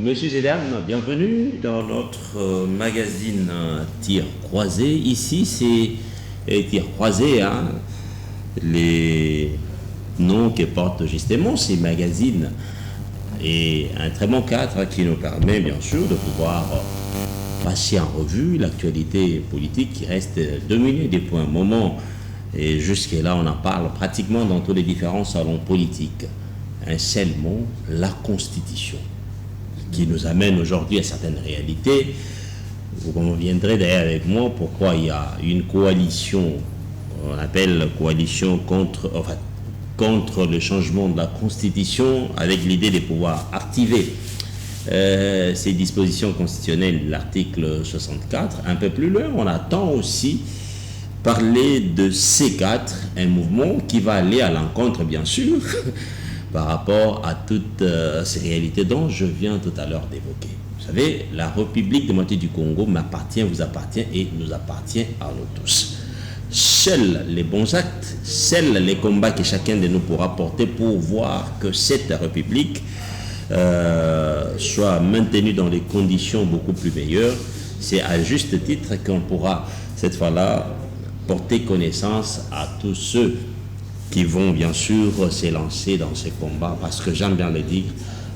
Monsieur et dames, bienvenue dans notre magazine Tir Croisé. Ici, c'est Tir Croisé, hein, les noms que portent justement ces magazines. Et un très bon cadre qui nous permet, bien sûr, de pouvoir passer en revue l'actualité politique qui reste dominée depuis un moment. Et jusque-là, on en parle pratiquement dans tous les différents salons politiques. Un seul mot, la Constitution, qui nous amène aujourd'hui à certaines réalités. Vous conviendrez d'ailleurs avec moi pourquoi il y a une coalition, on appelle coalition contre le changement de la Constitution, avec l'idée de pouvoir activer ces dispositions constitutionnelles, l'article 64. Un peu plus loin, on attend aussi parler de C4, un mouvement qui va aller à l'encontre, bien sûr, par rapport à toutes ces réalités dont je viens tout à l'heure d'évoquer. Vous savez, la République démocratique du Congo m'appartient, vous appartient et nous appartient à nous tous. Seuls les bons actes, seuls les combats que chacun de nous pourra porter pour voir que cette République soit maintenue dans des conditions beaucoup plus meilleures, c'est à juste titre qu'on pourra cette fois-là porter connaissance à tous ceux qui vont bien sûr s'élancer dans ces combats, parce que j'aime bien le dire,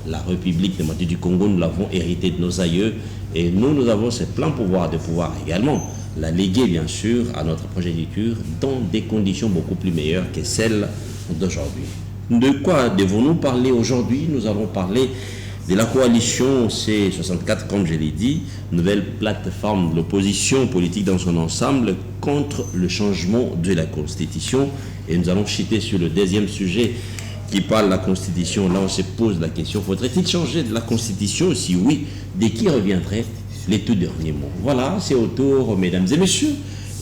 la République démocratique du Congo, nous l'avons hérité de nos aïeux, et nous avons ce plein pouvoir de pouvoir également la léguer bien sûr à notre progéniture dans des conditions beaucoup plus meilleures que celles d'aujourd'hui. De quoi devons-nous parler aujourd'hui? Nous allons parler de la coalition C64, comme je l'ai dit, nouvelle plateforme de l'opposition politique dans son ensemble contre le changement de la Constitution. Et nous allons chuter sur le deuxième sujet qui parle de la Constitution. Là, on se pose la question, faudrait-il changer de la Constitution? Si oui, de qui reviendrait les tout derniers mots? Voilà, c'est au tour, mesdames et messieurs,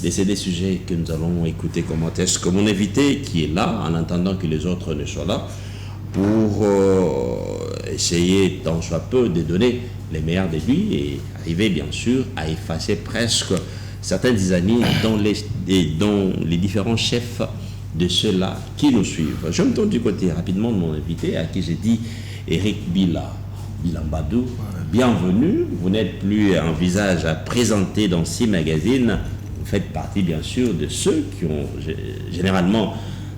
de ces deux sujets que nous allons écouter commenter. Est-ce que mon invité qui est là, en attendant que les autres ne soient là, pour essayer tant soit peu de donner les meilleurs de lui et arriver bien sûr à effacer presque certaines années dans les différents chefs de ceux-là qui nous suivent. Je me tourne du côté rapidement de mon invité à qui j'ai dit Eric Bilambadou. Bienvenue, vous n'êtes plus un visage à présenter dans ces magazines, vous faites partie bien sûr de ceux qui ont généralement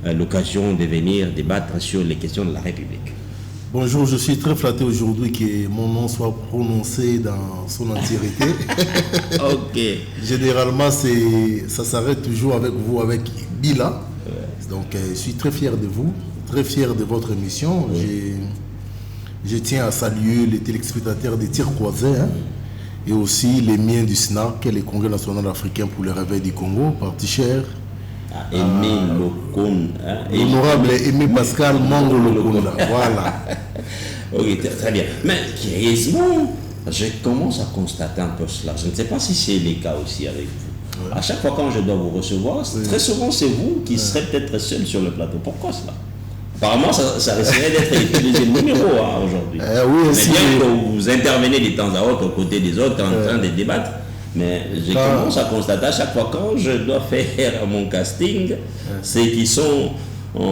l'occasion de venir débattre sur les questions de la République. Bonjour, je suis très flatté aujourd'hui que mon nom soit prononcé dans son entièreté. Ok. Généralement, ça s'arrête toujours avec vous, avec Bila. Ouais. Donc, je suis très fier de vous, très fier de votre émission. Oui. Je tiens à saluer les téléspectateurs des Tirs Croisés, hein, et aussi les miens du SNAC, le Congrès national africain pour le réveil du Congo, parti cher. Aimé Lokonda. Honorable Aimé Pascal Mango Lokonda. Voilà. Ok, très bien. Mais curieusement, je commence à constater un peu cela. Je ne sais pas si c'est le cas aussi avec vous. Ouais. À chaque fois quand je dois vous recevoir, très souvent c'est vous qui serez peut-être seul sur le plateau. Pourquoi cela? Apparemment, ça risquerait d'être le deuxième numéro aujourd'hui. Oui, mais bien que vous intervenez de temps à autre aux côtés des autres en train de débattre. Mais je commence à constater à chaque fois quand je dois faire mon casting, ceux qui sont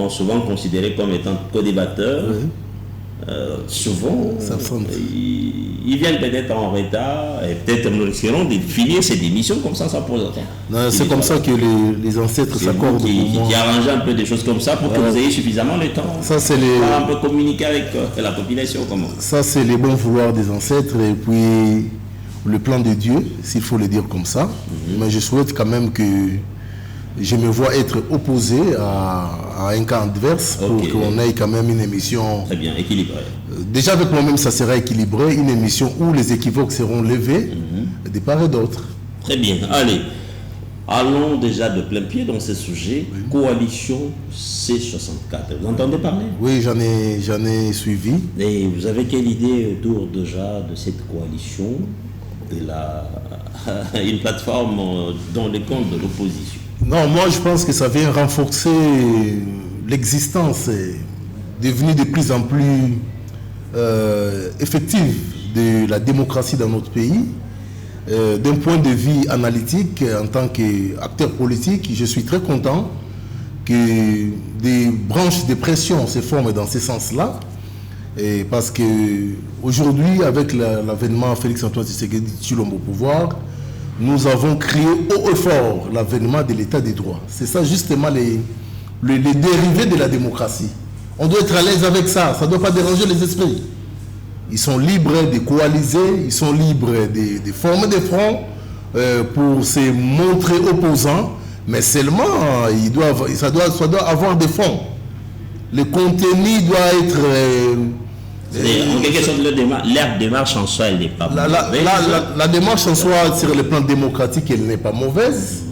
souvent considérés comme étant co-débatteurs, souvent ils viennent peut-être en retard et peut-être nous risquerons de finir cette émission comme ça pose attendre. C'est comme ça que les ancêtres s'accordent. Qui arrangent un peu des choses comme ça pour que vous ayez suffisamment de temps pour un peu communiquer avec la population. Comment ça, c'est les bons vouloirs des ancêtres et puis le plan de Dieu, s'il faut le dire comme ça. Mais je souhaite quand même que je me vois être opposé à un cas adverse pour qu'on ait quand même une émission très bien équilibrée. Déjà avec moi-même, ça sera équilibré, une émission où les équivoques seront levés de part et d'autre. Très bien. Allez, allons déjà de plein pied dans ce sujet. Coalition C64. Vous entendez parler? Oui, j'en ai suivi. Et vous avez quelle idée autour déjà de cette coalition? Une plateforme dans les comptes de l'opposition? Non, moi je pense que ça vient renforcer l'existence devenue de plus en plus effective de la démocratie dans notre pays. D'un point de vue analytique, en tant qu'acteur politique, je suis très content que des branches de pression se forment dans ce sens-là Et parce que aujourd'hui, avec l'avènement Félix-Antoine Tshisekedi Tshilombo au pouvoir, nous avons crié haut et fort l'avènement de l'état des droits. C'est ça justement les dérivés de la démocratie. On doit être à l'aise avec ça, ça ne doit pas déranger les esprits. Ils sont libres de coaliser, ils sont libres de former des fronts pour se montrer opposants, mais seulement ça doit avoir des fonds. Le contenu doit être... en quelque sorte, leur démarche en soi, elle n'est pas mauvaise. La démarche en soi, sur le plan démocratique, elle n'est pas mauvaise,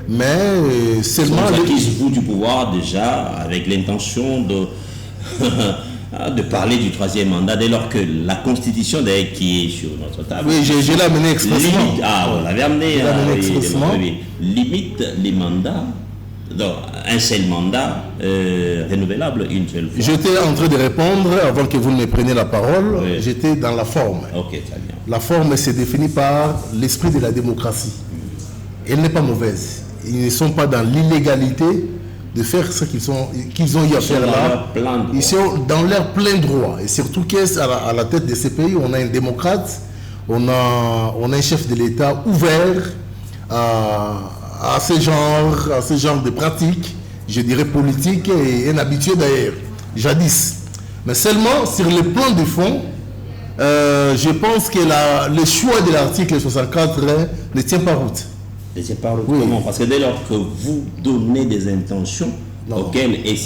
mais seulement... Ils se foutent du pouvoir déjà avec l'intention de parler du troisième mandat, dès lors que la constitution d'ailleurs qui est sur notre table... Oui, je l'ai amené expressement. On l'avait amené expressement. Limite les mandats. Donc, un seul mandat renouvelable une seule fois. J'étais en train de répondre avant que vous ne me preniez la parole. Oui. J'étais dans la forme. Ok, très bien. La forme s'est définie par l'esprit de la démocratie. Elle n'est pas mauvaise. Ils ne sont pas dans l'illégalité de faire ce qu'ils ont eu à faire là. Ils sont dans leur plein droit. Et surtout qu'à la tête de ces pays, on a un démocrate, on a un chef de l'État ouvert à ce genre de pratiques, je dirais politiques, et un habitué d'ailleurs, jadis. Mais seulement sur le plan de fond, je pense que le choix de l'article 64 ne tient pas route. Ne tient pas route, oui. Comment? Parce que dès lors que vous donnez des intentions auxquelles ils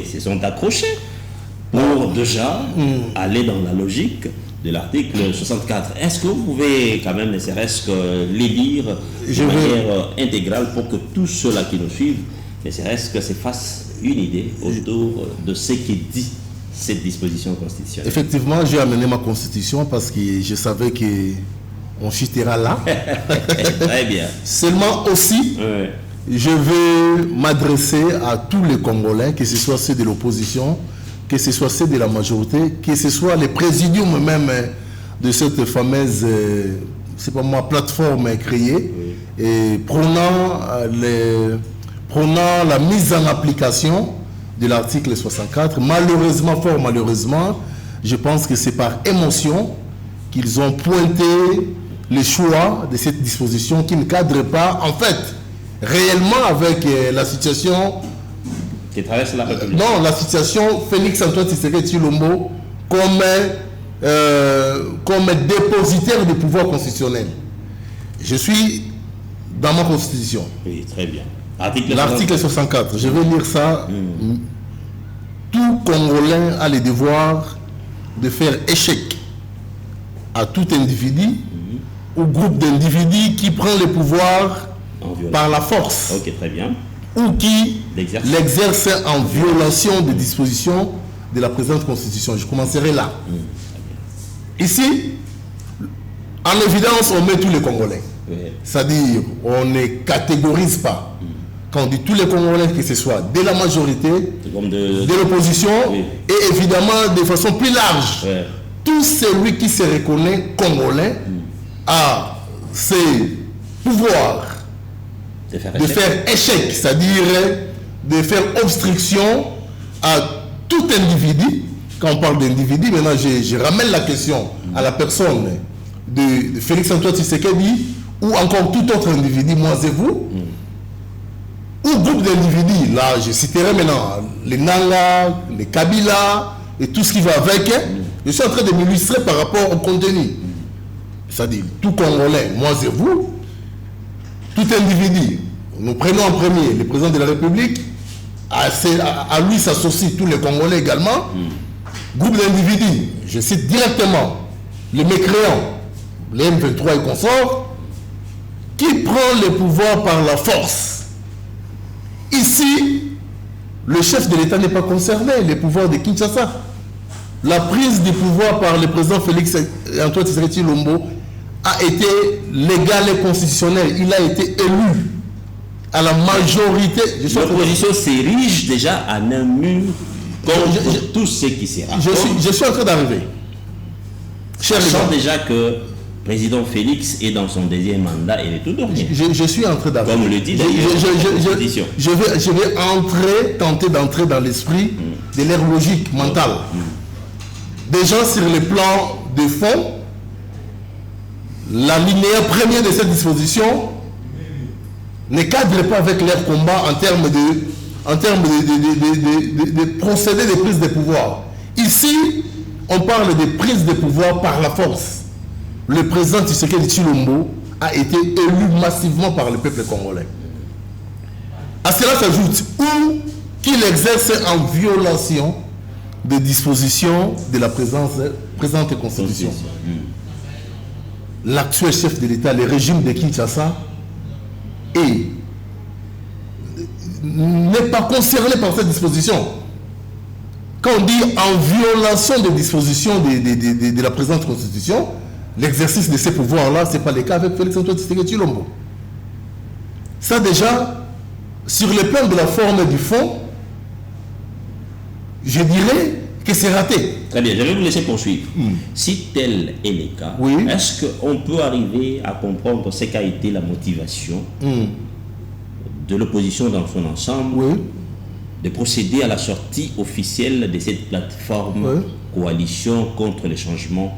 se sont accrochés pour déjà aller dans la logique de l'article 64. Est-ce que vous pouvez quand même, ne serait-ce que les lire de manière intégrale pour que tous ceux-là qui nous suivent, ne serait-ce que se fassent une idée autour de ce qui dit cette disposition constitutionnelle? Effectivement, j'ai amené ma constitution parce que je savais qu'on chutera là. Très bien. Seulement aussi, je veux m'adresser à tous les Congolais, que ce soit ceux de l'opposition, que ce soit ceux de la majorité, que ce soit les présidiums même de cette fameuse, c'est pas moi, plateforme créée, et prônant la mise en application de l'article 64. Malheureusement, fort malheureusement, je pense que c'est par émotion qu'ils ont pointé le choix de cette disposition qui ne cadre pas, en fait, réellement avec la situation... qui traverse la République. Non, la situation Félix-Antoine Tshisekedi Tshilombo comme dépositaire du pouvoir constitutionnel. Je suis dans ma constitution. Oui, très bien. L'article 64, je vais lire ça. Tout Congolais a le devoir de faire échec à tout individu ou groupe d'individus qui prend le pouvoir par la force. Ok, très bien. Ou qui l'exerce en violation des dispositions de la présente constitution. Je commencerai là. Ici, en évidence, on met tous les Congolais. C'est-à-dire, on ne catégorise pas. Quand on dit tous les Congolais, que ce soit de la majorité, de l'opposition, et évidemment de façon plus large, tout celui qui se reconnaît Congolais a ses pouvoirs de faire échec, c'est-à-dire de faire obstruction à tout individu. Quand on parle d'individu, maintenant je ramène la question à la personne de Félix-Antoine Tshisekedi ou encore tout autre individu, moi et vous, ou groupe d'individus. Là, je citerai maintenant les Nanga, les Kabila et tout ce qui va avec. Je suis en train de m'illustrer par rapport au contenu. C'est-à-dire tout Congolais, moi et vous, tout individu, nous prenons en premier le président de la République, à lui s'associent tous les Congolais également, groupe d'individus, je cite directement les mécréants, les M23 et consorts, qui prend le pouvoir par la force. Ici, le chef de l'État n'est pas concerné, les pouvoirs de Kinshasa. La prise du pouvoir par le président Félix-Antoine Tshisekedi Tshilombo a été légale et constitutionnelle. Il a été élu à la majorité. L'opposition s'érige déjà en un mur contre tout ce qui sera. Je suis en train d'arriver. Sachant déjà que le président Félix est dans son deuxième mandat et est tout dernier. Je suis en train d'arriver. Comme le dit d'ailleurs la Constitution. Je vais tenter d'entrer dans l'esprit de leur logique mentale. Déjà sur le plan de fond, l'alinéa premier de cette disposition ne cadre pas avec leur combat en termes de procédés de prise de pouvoir. Ici, on parle de prise de pouvoir par la force. Le président Tshisekedi Tshilombo a été élu massivement par le peuple congolais. À cela s'ajoute qu'il exerce en violation des dispositions de la présente constitution. L'actuel chef de l'État, le régime de Kinshasa, n'est pas concerné par cette disposition. Quand on dit en violation des dispositions de la présente constitution, l'exercice de ces pouvoirs-là, ce n'est pas le cas avec Félix-Antoine Tshisekedi Tshilombo. Ça déjà, sur le plan de la forme et du fond, je dirais que c'est raté. Très bien, je vais vous laisser poursuivre. Si tel est le cas, est-ce qu'on peut arriver à comprendre ce qu'a été la motivation de l'opposition dans son ensemble de procéder à la sortie officielle de cette plateforme coalition contre les changements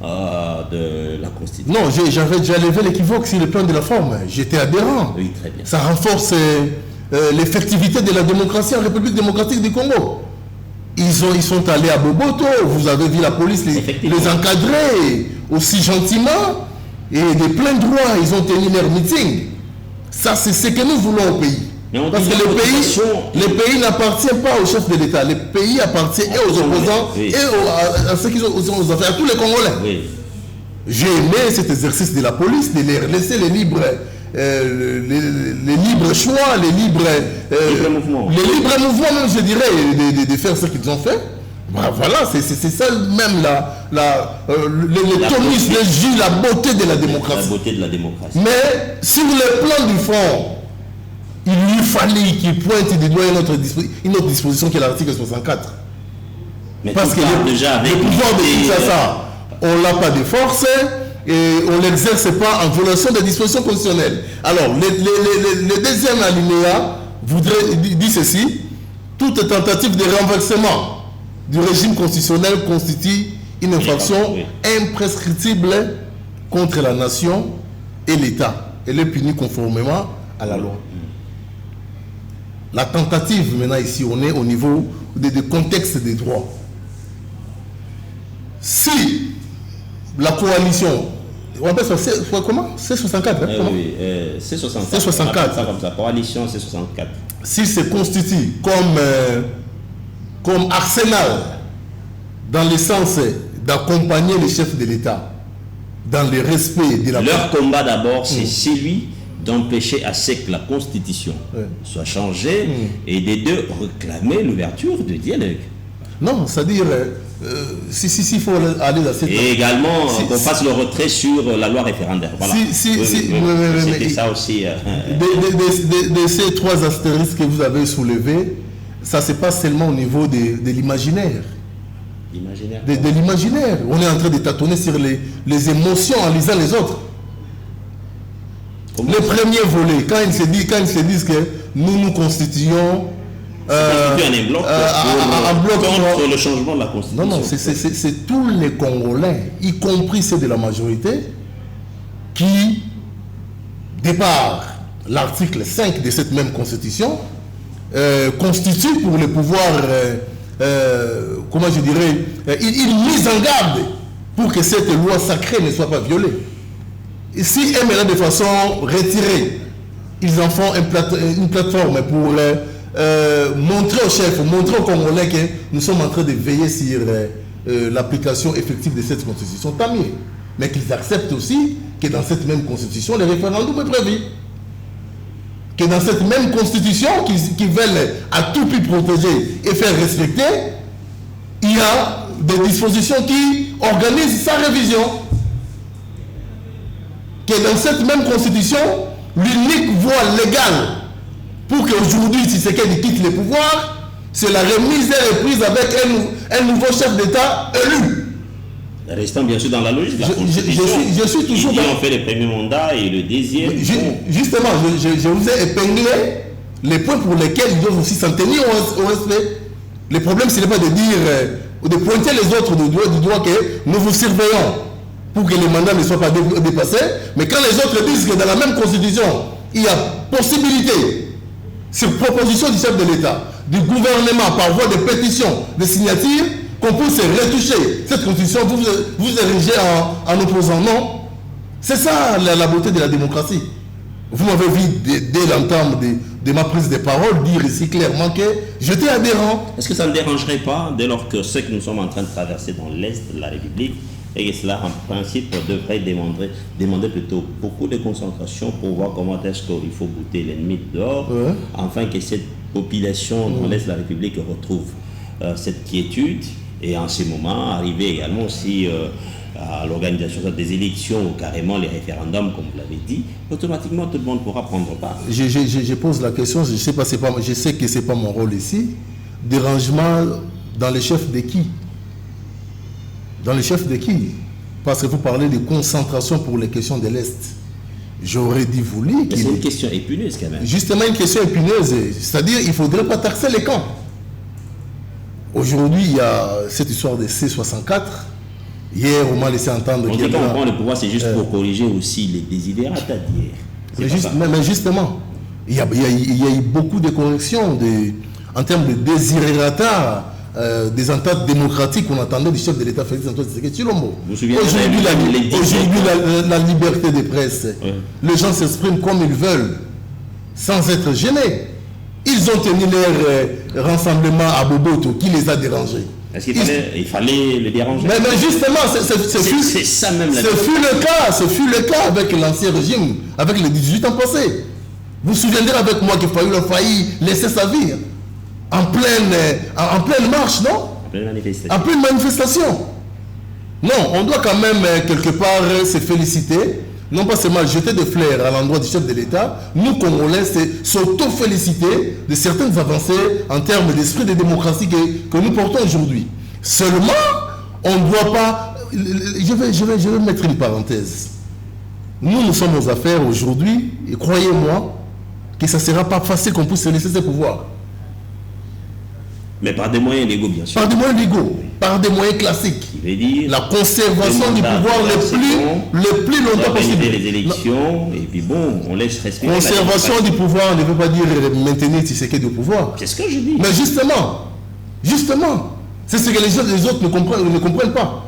de la Constitution? Non, j'avais déjà levé l'équivoque sur le plan de la forme. J'étais adhérent. Oui, très bien. Ça renforce l'effectivité de la démocratie en République démocratique du Congo. Ils sont allés à Boboto, vous avez vu la police les encadrer aussi gentiment et de plein droit, ils ont tenu leur meeting. Ça, c'est ce que nous voulons au pays. Parce que le pays n'appartient pas au chef de l'État. Le pays appartient et aux opposants et à ceux qui sont aux affaires, à tous les Congolais. Oui. J'ai aimé cet exercice de la police, de leur laisser les libres choix, les libres mouvements, même, je dirais, de faire ce qu'ils ont fait. Voilà, c'est ça même le tonisme, la beauté de la démocratie. La beauté de la démocratie. Mais sur le plan du fond, il lui fallait qu'il pointe du doigt une autre disposition qui est l'article 64. Mais parce que le pouvoir de Kinshasa, on n'a pas de force et on ne l'exerce pas en violation des dispositions constitutionnelles. Alors, le deuxième alinéa dit ceci: toute tentative de renversement du régime constitutionnel constitue une infraction imprescriptible contre la nation et l'État. Elle est punie conformément à la loi. La tentative, maintenant ici, on est au niveau des contextes des droits. Si la coalition, on appelle ça comment? C64, hein, oui, C64. C64. Ça comme ça, coalition C64. S'il se constitue comme arsenal dans le sens d'accompagner les chefs de l'État dans le respect de la... Leur combat d'abord, c'est celui d'empêcher à ce que la Constitution soit changée et des deux réclamer l'ouverture du dialogue. Non, c'est-à-dire, s'il faut aller dans cette... Et également qu'on fasse le retrait sur la loi référendaire. Voilà. C'était ça aussi. De ces trois astérisques que vous avez soulevés, ça se passe seulement au niveau de l'imaginaire. De l'imaginaire. On est en train de tâtonner sur les émotions en lisant les autres. Le premier volet, quand ils se disent que nous constituons un bloc contre le changement de la Constitution. Non, c'est tous les Congolais, y compris ceux de la majorité, qui, de par l'article 5 de cette même Constitution, constituent pour le pouvoir, comment je dirais, une mise en garde pour que cette loi sacrée ne soit pas violée. Et si eux, maintenant, de façon retirée, ils en font une plateforme pour montrer aux chefs, montrer aux Congolais que nous sommes en train de veiller sur l'application effective de cette constitution, tant mieux. Mais qu'ils acceptent aussi que dans cette même constitution, le référendum est prévu. Que dans cette même constitution qu'ils veulent à tout prix protéger et faire respecter, il y a des dispositions qui organisent sa révision. Que dans cette même constitution, l'unique voie légale pour qu'aujourd'hui Tshisekedi quitte le pouvoir, c'est la remise et reprise avec un nouveau chef d'État élu. Restant bien sûr dans la logique de la Constitution. Je suis toujours... On fait le premier mandat et le deuxième... Justement, je vous ai épinglé les points pour lesquels ils doivent aussi s'en tenir au respect. Le problème, ce n'est pas de dire, ou de pointer les autres du doigt que nous vous surveillons pour que les mandats ne soient pas dépassés, mais quand les autres disent que dans la même constitution, il y a possibilité, sur proposition du chef de l'État, du gouvernement, par voie de pétition, de signature, qu'on puisse retoucher cette constitution, vous érigez en opposant. Non. C'est ça la beauté de la démocratie. Vous m'avez vu dès l'entame de ma prise de parole dire ici clairement que j'étais adhérent. Est-ce que ça ne dérangerait pas, dès lors que ce que nous sommes en train de traverser dans l'Est de la République, et que cela, en principe, devrait demander plutôt beaucoup de concentration pour voir comment est-ce qu'il faut bouter l'ennemi dehors, afin que cette population dans l'Est de la République retrouve cette quiétude, et en ce moment, arriver également aussi à l'organisation des élections ou carrément les référendums, comme vous l'avez dit, automatiquement tout le monde pourra prendre part. Je pose la question, je sais que ce n'est pas mon rôle ici. Dérangement dans les chefs de qui? Dans les chefs de qui? Parce que vous parlez de concentration pour les questions de l'Est. J'aurais dit voulu. C'est une question épineuse quand même. Justement une question épineuse, c'est-à-dire il ne faudrait pas taxer les camps. Aujourd'hui, il y a cette histoire de C64. Hier, on m'a laissé entendre qu'il y a... On prend le pouvoir, c'est juste pour corriger aussi les désidératas d'hier. Mais justement, il y a eu beaucoup de corrections en termes de désidératas, des ententes démocratiques qu'on attendait du chef de l'État, Félix Antoine Tshisekedi Tshilombo. Aujourd'hui, la liberté de presse, les gens s'expriment comme ils veulent, sans être gênés. Ils ont tenu leur rassemblement à Boboto, qui les a dérangés. Est-ce qu'il fallait le déranger? Mais justement, c'est ça même la ce fut le cas avec l'ancien régime, avec les 18 ans passés. Vous vous souviendrez avec moi qu'il a failli laisser sa vie en pleine marche, non? En pleine manifestation. En pleine manifestation. Non, on doit quand même quelque part se féliciter, non pas seulement jeter des fleurs à l'endroit du chef de l'État, nous Congolais, s'auto-féliciter de certaines avancées en termes d'esprit de démocratie que nous portons aujourd'hui. Seulement, on ne doit pas... Je vais mettre une parenthèse. Nous sommes aux affaires aujourd'hui, et croyez-moi que ça ne sera pas facile qu'on puisse se laisser ce pouvoir. Mais par des moyens légaux, bien sûr. Par des moyens légaux, par des moyens classiques. Il veut dire la conservation du pouvoir le plus longtemps possible. Les élections, et puis bon, on laisse respirer. Conservation du pouvoir ne veut pas dire maintenir Tshisekedi au pouvoir. C'est ce que je dis. Mais justement, c'est ce que les autres ne comprennent pas.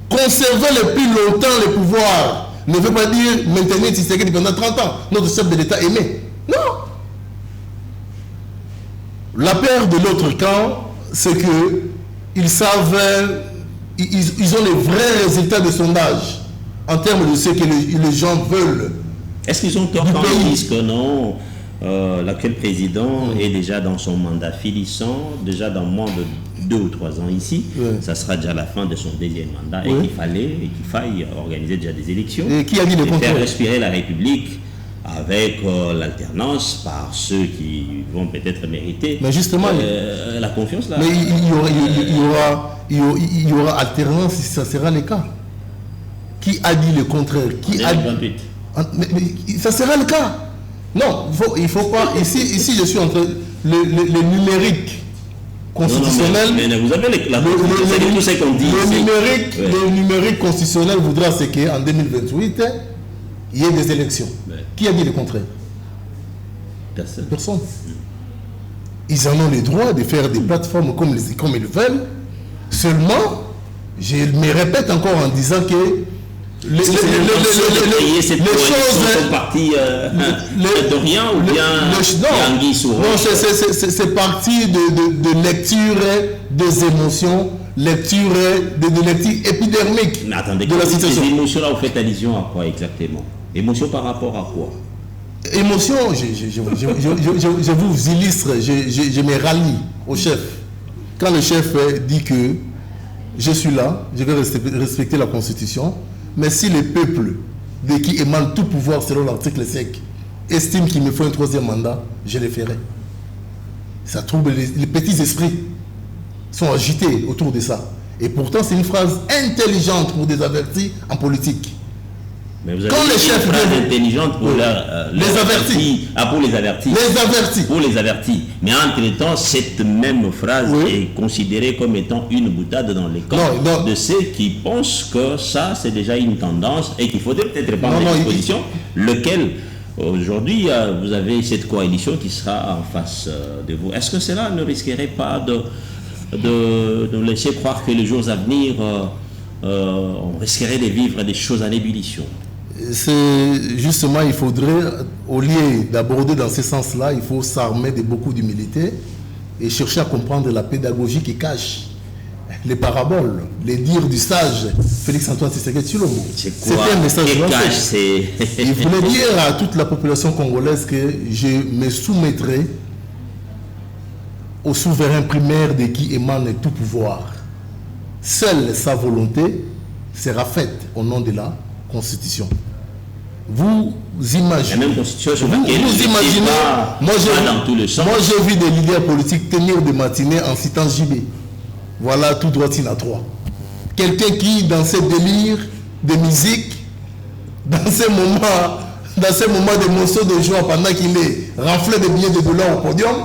Conserver le plus longtemps le pouvoir ne veut pas dire maintenir Tshisekedi pendant 30 ans. Notre chef de l'État aimé. Non. La peur de l'autre camp, c'est qu'ils savent, ils ont les vrais résultats de sondage en termes de ce que les gens veulent. Est-ce qu'ils ont tort quand ils disent que non, l'actuel président est déjà dans son mandat finissant, déjà dans moins de 2 ou 3 ans ici, ça sera déjà la fin de son deuxième mandat et qu'il faille organiser déjà des élections et qui a dit et faire respirer la République avec l'alternance par ceux qui vont peut-être mériter la confiance là. Mais il y aura alternance si ça sera le cas. Qui a dit le contraire? Qui a dit... mais ça sera le cas. Non, il faut pas. Ici, je suis entre le numérique constitutionnel. Non, mais vous avez tout ce qu'on dit. Le numérique constitutionnel voudra ce qu'en 2028, il y ait des élections. Qui a dit le contraire? Personne. Ils en ont le droit de faire des plateformes comme ils veulent. Seulement, je me répète encore en disant que les choses sont parties de rien ou bien non, c'est parti de lecture des émotions, lecture épidermique. Mais attendez, de la situation. Ces émotions-là, vous faites allusion à quoi exactement? Émotion par rapport à quoi? Émotion, je vous illustre, je me rallie au chef. Quand le chef dit que je suis là, je vais respecter la Constitution, mais si le peuple de qui émane tout pouvoir selon l'article 5 estime qu'il me faut un 3e mandat, je le ferai. Ça trouble les petits esprits sont agités autour de ça. Et pourtant, c'est une phrase intelligente pour des avertis en politique. Mais vous avez une phrase intelligente pour les avertis. Pour les avertis. Les avertis. Pour les avertis. Mais entre-temps, cette même phrase est considérée comme étant une boutade dans les camps de ceux qui pensent que ça, c'est déjà une tendance et qu'il faudrait peut-être prendre des dispositions, lequel, aujourd'hui, vous avez cette coalition qui sera en face de vous. Est-ce que cela ne risquerait pas de laisser croire que les jours à venir, on risquerait de vivre des choses en ébullition? C'est justement, il faudrait, au lieu d'aborder dans ce sens-là, il faut s'armer de beaucoup d'humilité et chercher à comprendre la pédagogie qui cache les paraboles, les dires du sage Félix-Antoine Tshisekedi Tshilombo. C'était un message il voulait dire à toute la population congolaise que je me soumettrai au souverain primaire de qui émane tout pouvoir. Seule sa volonté sera faite au nom de la Constitution. Vous imaginez, la même constitution sur laquelle vous imaginez, moi j'ai vu des leaders politiques tenir des matinées en citant JB. Voilà tout droit à 3. Quelqu'un qui, dans ses délires de musique, dans ces moments de morceaux de joie, pendant qu'il est raflé de billets de dollars au podium,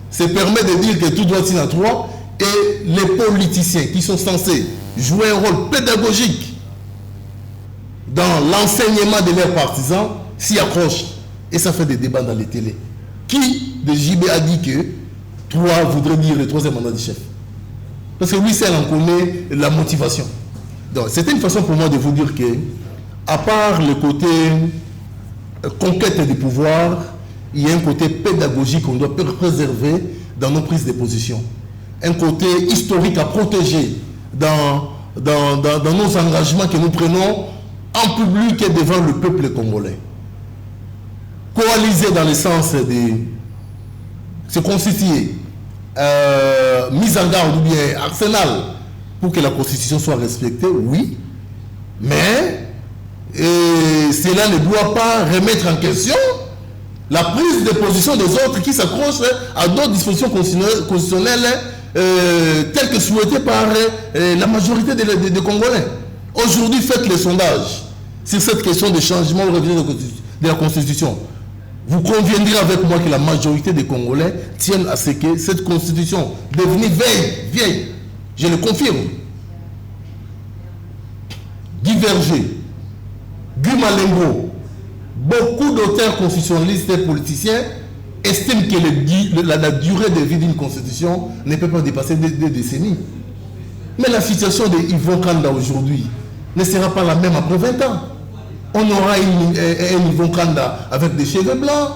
se permet de dire que tout droit à 3 et les politiciens qui sont censés jouer un rôle pédagogique dans l'enseignement de leurs partisans s'y accrochent. Et ça fait des débats dans les télés. Qui de JB a dit que 3 voudrait dire le 3e mandat du chef? Parce que lui, seul en connaît la motivation. Donc, c'était une façon pour moi de vous dire que, à part le côté conquête du pouvoir, il y a un côté pédagogique qu'on doit préserver dans nos prises de position. Un côté historique à protéger dans nos engagements que nous prenons en public et devant le peuple congolais. Coaliser dans le sens de se constituer, mise en garde ou bien arsenal pour que la Constitution soit respectée, oui, mais cela ne doit pas remettre en question la prise de position des autres qui s'accrochent à d'autres dispositions constitutionnelles telles que souhaitées par la majorité des Congolais. Aujourd'hui, faites les sondages sur cette question de changement ou révision de la Constitution. Vous conviendrez avec moi que la majorité des Congolais tiennent à ce que cette Constitution devenue vieille, je le confirme, diverger, Guy Malengo, beaucoup d'auteurs constitutionnalistes et politiciens estiment que la durée de vie d'une Constitution ne peut pas dépasser des décennies. Mais la situation de Yvon Kanda aujourd'hui ne sera pas la même après 20 ans. On aura un Yvon Kanda avec des cheveux blancs.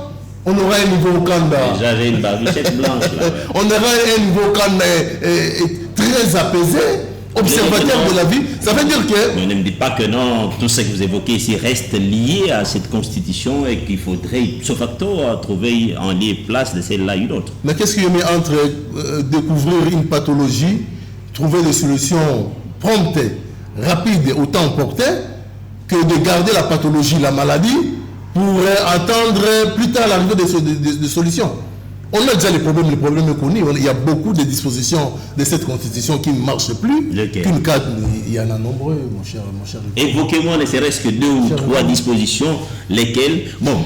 On aura un Yvon Kanda. J'avais une barbichette blanche. Là. On aura un Yvon Kanda très apaisé, observateur de la vie. Ça veut dire que... Mais ne me dites pas que non, tout ce que vous évoquez ici reste lié à cette constitution et qu'il faudrait, sauf facto, trouver en lieu place de celle-là une autre. Mais qu'est-ce qu'il y a mis entre découvrir une pathologie, trouver des solutions promptes, rapides, au temps porté, que de garder la pathologie, la maladie, pour attendre plus tard l'arrivée des solutions. On a déjà les problèmes est connu. Il y a beaucoup de dispositions de cette constitution qui ne marchent plus. Qu'une cadre, il y en a nombreux, mon cher. Évoquez-moi ne serait-ce que 2 ou 3 dispositions, lesquelles... Bon,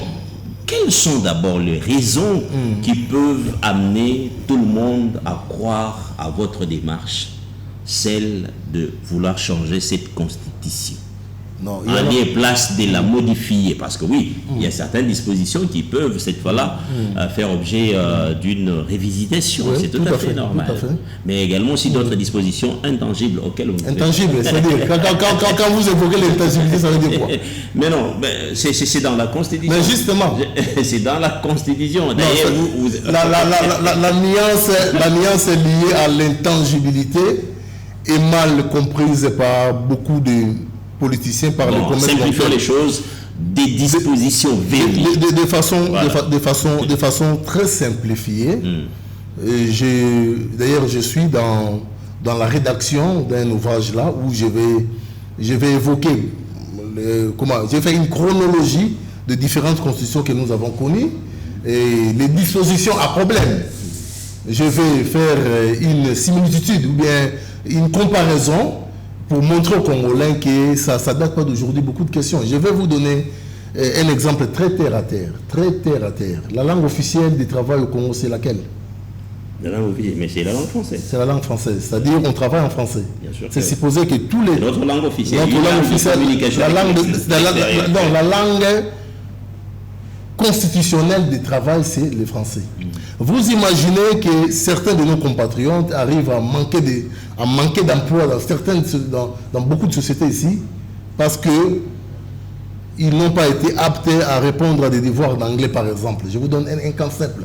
quelles sont d'abord les raisons qui peuvent amener tout le monde à croire à votre démarche, celle de vouloir changer cette constitution? Non, en lieu place de la modifier, parce que oui, il y a certaines dispositions qui peuvent cette fois-là faire objet d'une révisitation, c'est tout à fait normal. Tout à fait. Mais également aussi d'autres dispositions intangibles auxquelles vous... Intangibles, c'est-à-dire, quand vous évoquez l'intangibilité, ça veut dire quoi? Mais non, c'est dans la Constitution. Mais justement. C'est dans la Constitution. D'ailleurs, la nuance liée à l'intangibilité est mal comprise par beaucoup de politiciens par le commerce. Simplifions les choses, des dispositions vérifiées. De façon très simplifiée. D'ailleurs, je suis dans la rédaction d'un ouvrage là où je vais évoquer j'ai fait une chronologie de différentes constitutions que nous avons connues et les dispositions à problème. Je vais faire une similitude ou bien une comparaison pour montrer aux Congolais que ça ne date pas d'aujourd'hui, beaucoup de questions. Je vais vous donner un exemple très terre à terre. Très terre à terre. La langue officielle du travail au Congo, c'est laquelle? La langue officielle, mais c'est la langue française. C'est la langue française, c'est-à-dire on travaille en français. C'est supposé que tous les... Notre langue officielle. Notre langue officielle, la langue constitutionnelle du travail, c'est le français. Vous imaginez que certains de nos compatriotes arrivent à manquer d'emploi dans beaucoup de sociétés ici parce que ils n'ont pas été aptes à répondre à des devoirs d'anglais, par exemple. Je vous donne un cas simple.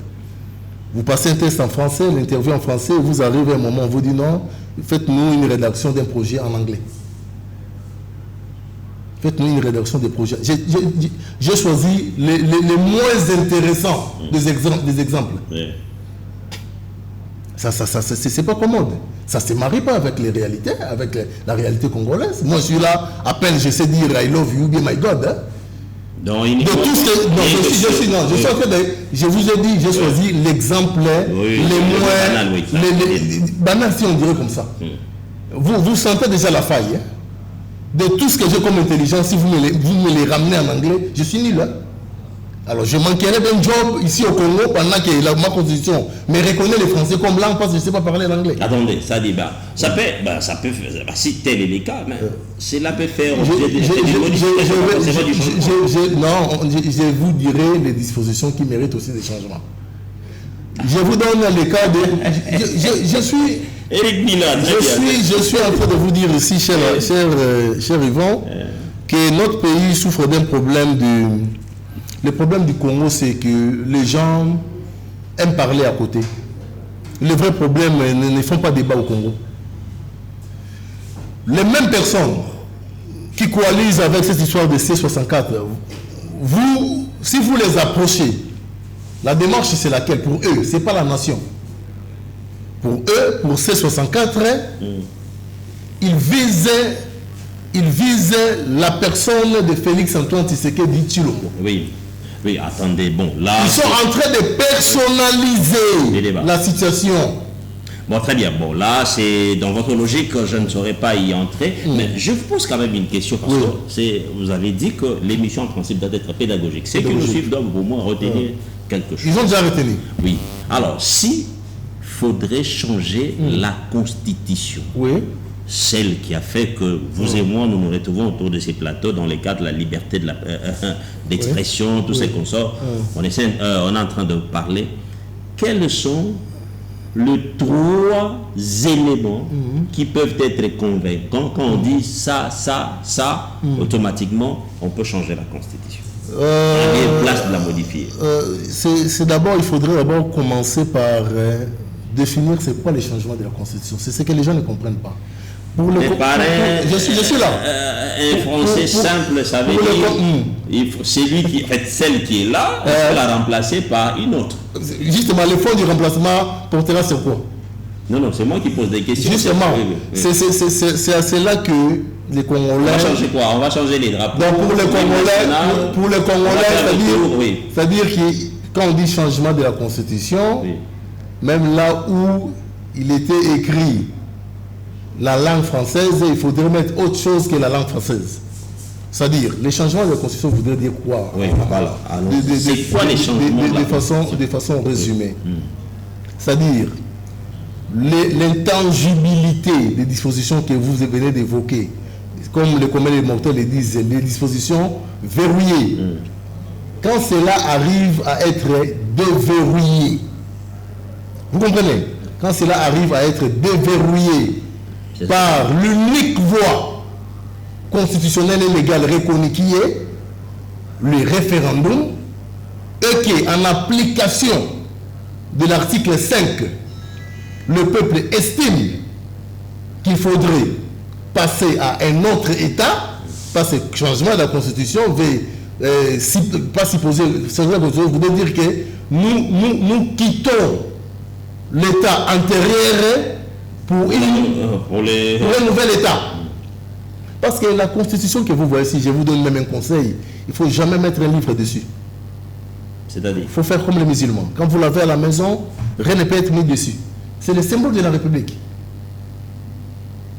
Vous passez un test en français, l'interview en français, et vous arrivez à un moment, on vous dit non, faites-nous une rédaction d'un projet en anglais. Faites-nous une rédaction des projets. J'ai choisi les moins intéressants des exemples. Oui. Ça c'est pas commode. Ça ne se marie pas avec les réalités, avec la réalité congolaise. Moi, je suis là, à peine je sais dire I love you, be my God. Hein. Donc, je vous ai dit, j'ai choisi l'exemple les moins banal, si on dirait comme ça. Vous sentez déjà la faille. Hein? De tout ce que j'ai comme intelligence, si vous me les ramenez en anglais, je suis nul. Hein? Alors, je manquerais d'un job ici au Congo pendant que ma constitution me reconnaît les Français comme langue parce que je ne sais pas parler l'anglais. Attendez, ça débat. Ça peut faire, si tel est le cas, mais cela peut faire. Je vous dirai les dispositions qui méritent aussi des changements. Je vous donne les cas de... Je suis... Eric Mila, je suis en train de vous dire ici, cher Yvon, que notre pays souffre d'un problème de... Le problème du Congo, c'est que les gens aiment parler à côté. Le vrai problème, ne font pas débat au Congo. Les mêmes personnes qui coalisent avec cette histoire de C64, si vous les approchez, la démarche c'est laquelle? Pour eux, ce n'est pas la nation. Pour eux, pour C64, ils visaient la personne de Félix Antoine Tshisekedi Tshilombo. Oui. Oui, attendez, bon, là... Ils sont en train de personnaliser la situation. Bon, très bien. Bon, là, c'est dans votre logique, je ne saurais pas y entrer. Mais je vous pose quand même une question, parce que vous avez dit que l'émission, en principe, doit être pédagogique. C'est que nous suivons, donc, au moins, retenir quelque chose. Ils ont déjà retenu. Oui. Alors, si faudrait changer la Constitution, celle qui a fait que vous et moi, nous nous retrouvons autour de ces plateaux dans le cadre de la liberté d'expression, tous ces consorts. On est en train de parler. Quels sont les 3 éléments qui peuvent être convaincants quand on dit ça, automatiquement, on peut changer la Constitution. Il y a une place de la modifier. C'est d'abord, il faudrait d'abord commencer par définir c'est quoi les changements de la Constitution. C'est ce que les gens ne comprennent pas. Je suis là. Un français simple, ça veut dire celle qui est là, il faut la remplacer par une autre. Justement, le fond du remplacement portera sur quoi? Non, c'est moi qui pose des questions. Justement, c'est à cela que les Congolais... On va changer quoi? On va changer les drapeaux. Donc pour les Congolais, c'est-à-dire que quand on dit changement de la Constitution, même là où il était écrit la langue française, il faudrait mettre autre chose que la langue française. C'est-à-dire, les changements de la Constitution voudraient dire quoi? Oui, voilà. C'est quoi les changements de façon résumée. C'est-à-dire, l'intangibilité des dispositions que vous venez d'évoquer, comme les communs et les mortels le disent, les dispositions verrouillées. Quand cela arrive à être déverrouillé, vous comprenez? Quand cela arrive à être déverrouillé par l'unique voie constitutionnelle et légale reconnue qui est le référendum, et qui, en application de l'article 5, le peuple estime qu'il faudrait passer à un autre État, parce que le changement de la Constitution pas supposé, voudrait dire que nous quittons l'État antérieur pour un nouvel État. Parce que la Constitution que vous voyez ici, je vous donne même un conseil, il ne faut jamais mettre un livre dessus. C'est-à-dire? Il faut faire comme les musulmans. Quand vous l'avez à la maison, rien ne peut être mis dessus. C'est le symbole de la République.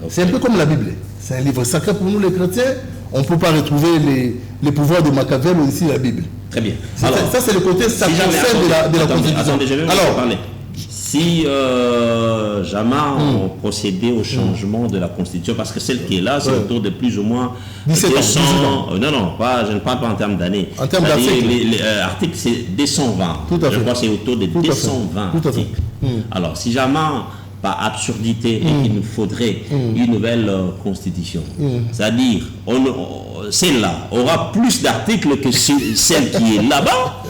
C'est un peu comme la Bible. C'est un livre sacré pour nous les chrétiens. On ne peut pas retrouver les pouvoirs de Machiavel aussi dans la Bible. Très bien. Alors, ça, c'est le côté sacré de la Constitution. Alors, si jamais on procédait au changement de la Constitution, parce que celle qui est là, c'est autour de plus ou moins 17 200 ans. Non, je ne parle pas en termes d'années. En termes d'articles. L'article, c'est 220. Tout à fait. Je crois que c'est autour de 220 articles. Alors, si jamais, par absurdité, et qu'il nous faudrait une nouvelle constitution, c'est-à-dire, celle-là aura plus d'articles que celle qui est là-bas,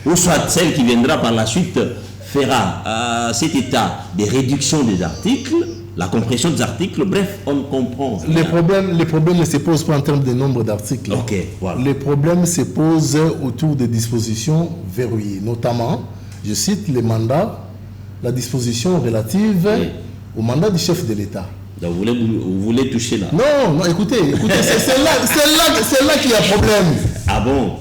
ou soit celle qui viendra par la suite fera cet état de réduction des articles, la compression des articles, bref, on comprend. Les problèmes ne se posent pas en termes de nombre d'articles. Ok, voilà. Les problèmes se posent autour des dispositions verrouillées, notamment, je cite les mandats, la disposition relative au mandat du chef de l'État. Donc vous voulez toucher là? Non, écoutez, c'est là qu'il y a problème. Ah bon?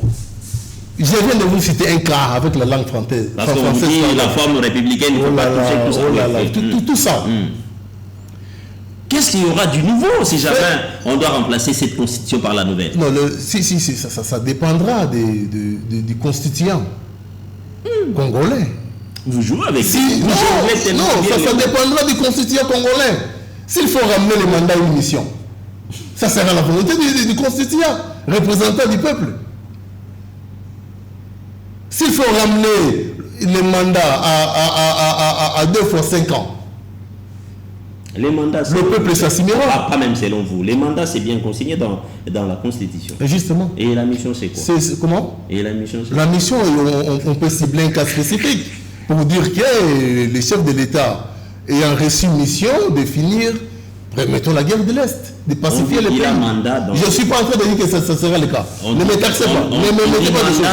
Je viens de vous citer un cas avec la langue française. Parce qu'on vous dit la forme républicaine, il ne faut pas toucher tout ça. Qu'est-ce qu'il y aura du nouveau si jamais on doit remplacer cette constitution par la nouvelle? Non, ça dépendra du constituant congolais. Vous jouez avec ça dépendra du constituant congolais. S'il faut ramener les mandats à une mission, ça sera la volonté du constituant, représentant du peuple. S'il faut ramener les mandats à 2 fois 5 ans, les mandats, le peuple s'assimilera. Pas même selon vous. Les mandats, c'est bien consigné dans la Constitution. Et justement. Et la mission, c'est quoi? Comment? Et la mission, c'est La mission, on peut cibler un cas spécifique pour dire que les chefs de l'État ayant reçu mission de finir, mettons la guerre de l'Est, de pacifier les pays. Je ne suis pas en train de dire que ça sera le cas. Ne me taxez pas. Ne me mettez pas de choses.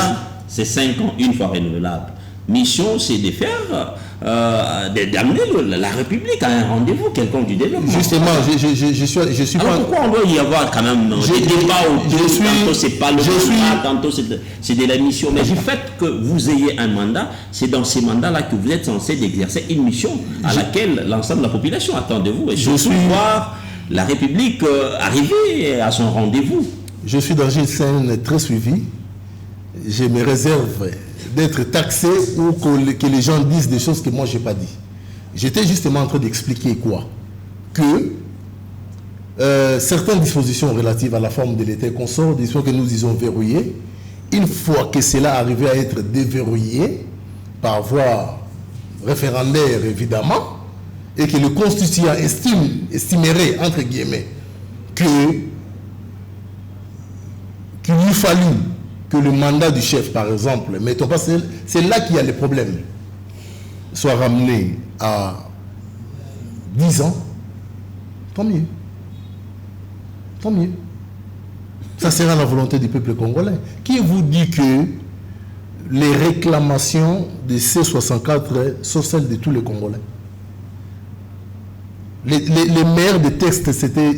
C'est 5 ans, une fois renouvelable. Mission, c'est de faire, d'amener la République à un rendez-vous quelconque du développement. Justement, je suis pas... pourquoi on doit y avoir quand même des débats autour? Tantôt c'est pas le mandat, tantôt c'est de la mission. Mais du fait que vous ayez un mandat, c'est dans ces mandats-là que vous êtes censé d'exercer une mission à laquelle l'ensemble de la population attend de vous. Et surtout voir la République arriver à son rendez-vous. Je suis dans une scène très suivie. Je me réserve d'être taxé ou que les gens disent des choses que moi je n'ai pas dit. J'étais justement en train d'expliquer quoi? Que certaines dispositions relatives à la forme de l'État consort, des choses que nous disons verrouillées, une fois que cela arrivait à être déverrouillé, par voie référendaire évidemment, et que le constituant estimerait, entre guillemets, qu'il lui fallut que le mandat du chef, par exemple, mettons pas, c'est là qu'il y a les problèmes, soit ramené à 10 ans, tant mieux. Tant mieux. Ça sera la volonté du peuple congolais. Qui vous dit que les réclamations de C64 sont celles de tous les Congolais? Les meilleurs des textes, c'était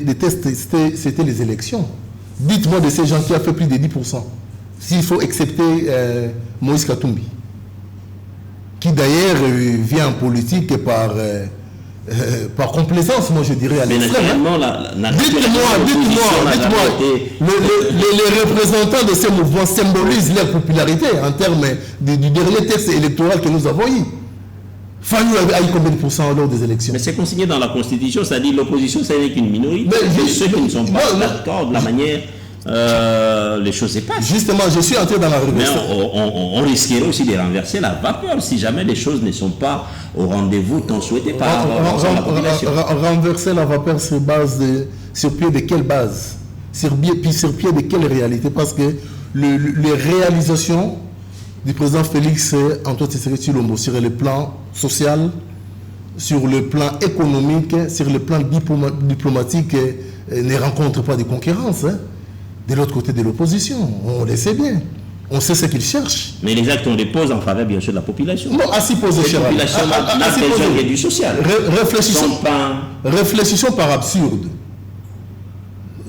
les élections. Dites-moi de ces gens qui ont fait plus de 10%. S'il faut accepter Moïse Katumbi, qui d'ailleurs vient en politique par complaisance, moi je dirais à l'extrême. Dites-moi, les représentants de ces mouvements symbolisent leur popularité en termes du dernier texte électoral que nous avons eu. Fayou a eu combien de pourcents lors des élections? Mais c'est consigné dans la Constitution, c'est-à-dire l'opposition, ce n'est qu'une minorité. Mais ceux qui ne sont pas d'accord de la manière... les choses se passent. Justement, je suis entré dans la rue. Mais on risquerait aussi de renverser la vapeur si jamais les choses ne sont pas au rendez-vous tant souhaité par la population. Renverser la vapeur sur pied de quelle base? Sur pied de quelle réalité? Parce que les réalisations du président Félix Antoine Tshisekedi Tshilombo sur le plan social, sur le plan économique, sur le plan diplomatique, ne rencontrent pas de concurrence. De l'autre côté de l'opposition, on le sait bien. On sait ce qu'ils cherchent. Mais les actes, on les pose en faveur, bien sûr, de la population. Non, à s'y poser, cher. La population n'a besoin que du social. Réfléchissons par absurde.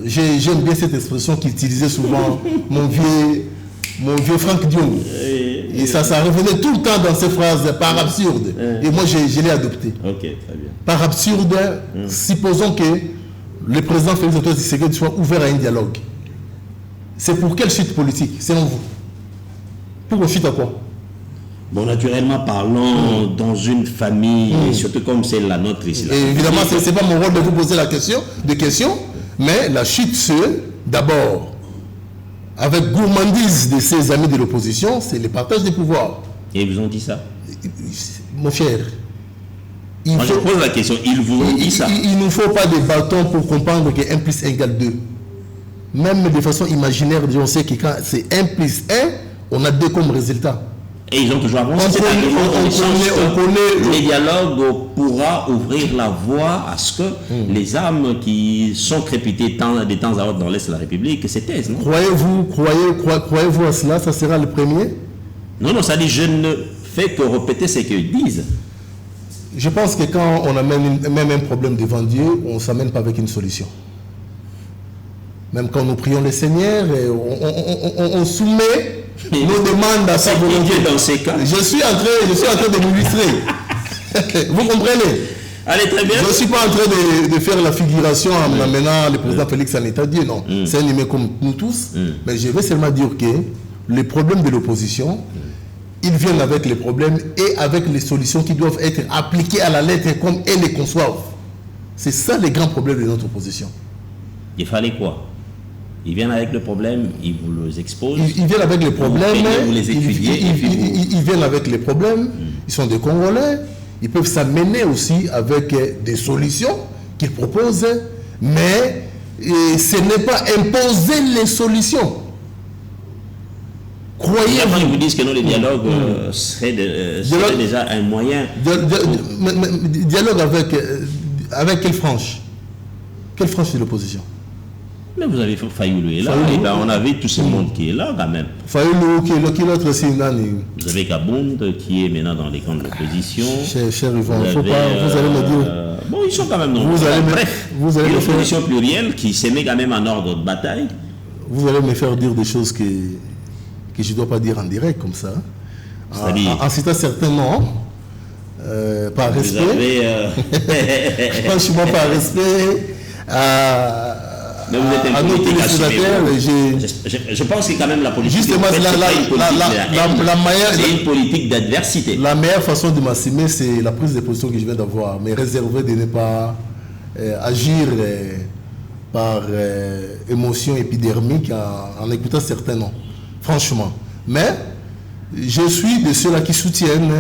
J'aime bien cette expression qu'utilisait souvent mon vieux Franck Dion. Et ça revenait tout le temps dans ces phrases, par absurde. Et moi, je l'ai adopté. Ok, très bien. Par absurde, supposons que le président Félix Antoine Tshisekedi soit ouvert à un dialogue, c'est pour quelle suite politique, selon vous? Pour une suite à quoi? Bon, naturellement parlant, dans une famille, et surtout comme c'est la nôtre ici. Et évidemment, ce n'est pas mon rôle de vous poser la question, mais la chute, c'est d'abord, avec gourmandise de ses amis de l'opposition, c'est le partage des pouvoirs. Et ils vous ont dit ça? Mon cher, je pose la question, ils vous ont dit ça? Il ne faut pas des bâtons pour comprendre que 1 plus 1 égale 2. Même de façon imaginaire, on sait que quand c'est 1 plus 1, on a 2 comme résultat. Et ils ont toujours avancé. On connaît le dialogue pourra ouvrir la voie à ce que les âmes qui sont crépitées de temps à autre dans l'Est de la République se taisent. Croyez-vous à cela? Ça sera le premier? Non, ça dit je ne fais que répéter ce qu'ils disent. Je pense que quand on amène même un problème devant Dieu, on ne s'amène pas avec une solution. Même quand nous prions le Seigneur, on soumet nos demandes à sa volonté. Dans ces cas. Je suis en train de m'illustrer. Vous comprenez? Allez, très bien. Je ne suis pas en train de faire la figuration en amenant le président Félix en état de Dieu, non. C'est un humain comme nous tous. Mais je vais seulement dire que les problèmes de l'opposition, ils viennent avec les problèmes et avec les solutions qui doivent être appliquées à la lettre comme elles les conçoivent. C'est ça les grands problèmes de notre opposition. Il fallait quoi? Ils viennent avec le problème, ils vous les exposent. Ils viennent avec les problèmes. Vous les étudiez. Ils viennent avec les problèmes. Ils sont des Congolais. Ils peuvent s'amener aussi avec des solutions qu'ils proposent. Mais ce n'est pas imposer les solutions. Croyez-vous. Ils vous disent que non, le dialogue serait déjà un moyen. Dialogue avec quelle frange? Quelle frange de l'opposition? Mais vous avez Fayoulou est là, et ben on avait tout ce monde qui est là quand même. Fayoulou qui est l'autre aussi. Vous avez Kabound qui est maintenant dans les camps de l'opposition. Cher Yvan, vous allez me dire. Bon, ils sont quand même dans vous allez une me faire opposition plurielle qui se met quand même en ordre de bataille. Vous allez me faire dire des choses que je ne dois pas dire en direct comme ça. En citant certains noms, par respect. Franchement, par respect. Mais vous êtes un politique assumé. Je pense que quand même la politique... Justement, c'est une politique d'adversité. La meilleure façon de m'assumer, c'est la prise de position que je viens d'avoir. Mais réserver de ne pas agir par émotion épidermique en écoutant certains noms. Franchement. Mais je suis de ceux-là qui soutiennent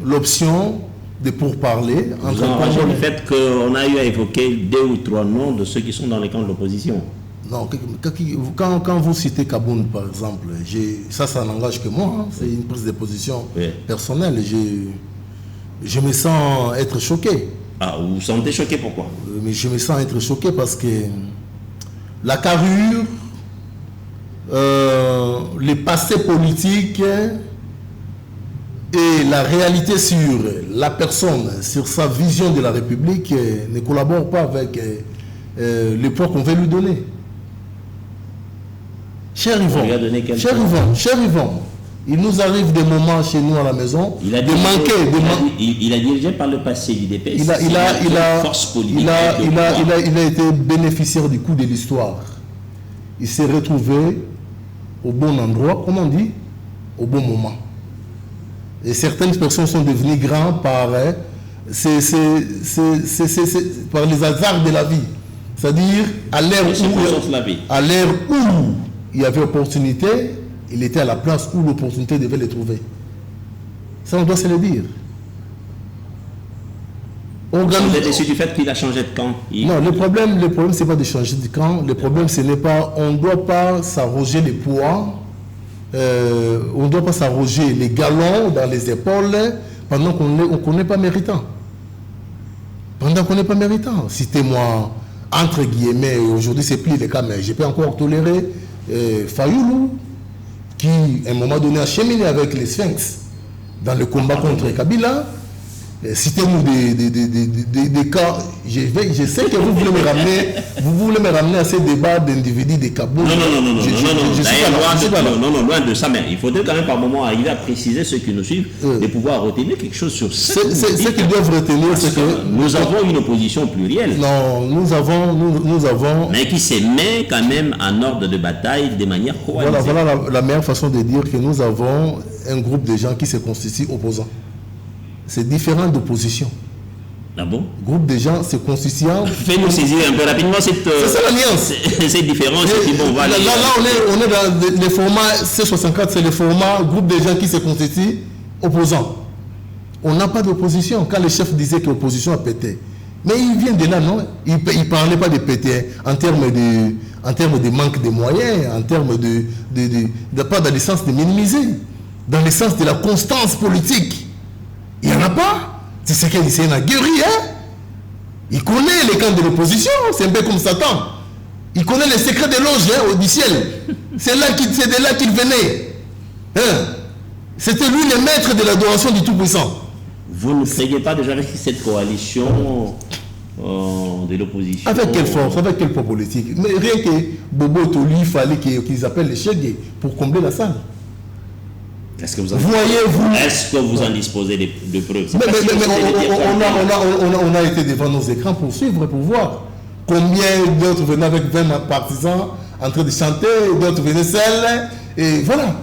l'option de pourparler. Vous enragez le fait qu'on a eu à évoquer 2 ou 3 noms de ceux qui sont dans les camps de l'opposition. Non, quand vous citez Kabound par exemple, ça n'engage que moi, hein, c'est une prise de position personnelle. Je me sens être choqué. Ah, vous vous sentez choqué, pourquoi? Mais je me sens être choqué parce que la carrure, les passés politiques et la réalité sur la personne, sur sa vision de la République ne collaborent pas avec le poids qu'on veut lui donner. Cher Yvan, il nous arrive des moments chez nous à la maison de manquer. Il a dirigé par le passé l'UDPS. Il a été bénéficiaire du coup de l'histoire. Il s'est retrouvé au bon endroit, comme on dit, au bon moment. Et certaines personnes sont devenues grandes par les hasards de la vie. C'est-à-dire, à l'ère où il y avait opportunité, il était à la place où l'opportunité devait le trouver. Ça, on doit se le dire. Vous êtes déçu du fait qu'il a changé de camp? Non, le problème, ce n'est pas de changer de camp. Le problème, ce n'est pas, on ne doit pas s'arroger les poids. On ne doit pas s'arroger les galons dans les épaules pendant qu'on n'est pas méritant. Citez-moi, entre guillemets, aujourd'hui c'est plus le cas, mais je peux encore tolérer Fayoulou, qui à un moment donné a cheminé avec les Sphinx dans le combat contre Kabila. Citez-nous des cas. Je sais que vous voulez me ramener à ces débats d'individus, des cabos. Non, loin de ça, mais il faudrait quand même par moment arriver à préciser ceux qui nous suivent et pouvoir retenir quelque chose sur ça. Ce qu'ils doivent retenir, c'est que nous avons une opposition plurielle. Non, nous avons. Mais qui se met quand même en ordre de bataille de manière coalisée. Voilà la meilleure façon de dire que nous avons un groupe de gens qui se constituent opposants. C'est différent d'opposition. Ah bon? Groupe de gens se constituant. Fais-nous saisir un peu rapidement cette. C'est ça la nuance. Cette différence. On est dans le format C64, c'est le format groupe de gens qui se constituent opposants. On n'a pas d'opposition. Quand le chef disait que l'opposition a pété, mais il vient de là, non? Il ne parlait pas de péter en termes de manque de moyens, en termes pas dans le sens de minimiser, dans le sens de la constance politique. Il n'y en a pas. C'est ce qu'il dit, c'est une guerrier. Hein? Il connaît les camps de l'opposition, c'est un peu comme Satan. Il connaît les secrets des loges du ciel. C'est de là qu'il venait. Hein? C'était lui le maître de l'adoration du Tout-Puissant. Vous ne craignez pas déjà avec cette coalition de l'opposition? Avec quelle force, avec quel poids politique? Mais rien que Bobo Toli, il fallait qu'ils appellent les Chegues pour combler la salle. Est-ce que vous en disposez de preuves? On a été devant nos écrans pour suivre, pour voir combien d'autres venaient avec 20 partisans en train de chanter, d'autres venaient seuls, et voilà.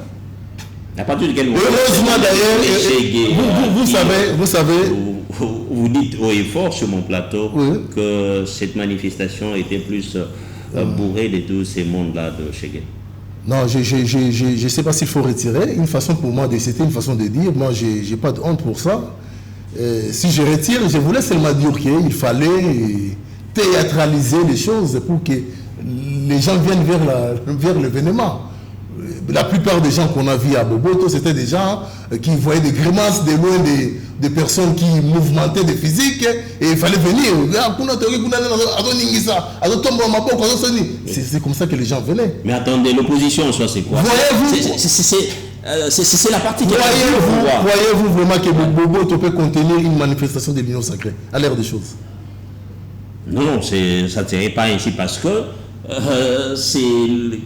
À partir de quel moment? Heureusement d'ailleurs, vous savez. Vous dites haut et fort sur mon plateau que cette manifestation était plus bourrée de tous ces mondes-là de Chegué. Non, je ne sais pas s'il faut retirer. Une façon pour moi, c'était une façon de dire. Moi, je n'ai pas de honte pour ça. Si je retire, je voulais seulement dire qu'il fallait théâtraliser les choses pour que les gens viennent vers l'événement. La plupart des gens qu'on a vus à Boboto, c'était des gens qui voyaient des grimaces de loin des personnes qui mouvementaient des physiques et il fallait venir. C'est comme ça que les gens venaient. Mais attendez, l'opposition en soi, c'est quoi? Voyez-vous, c'est la partie qui voyez-vous vraiment que Boboto peut contenir une manifestation de l'Union sacrée à l'ère des choses? Non, ça ne serait pas ainsi parce que c'est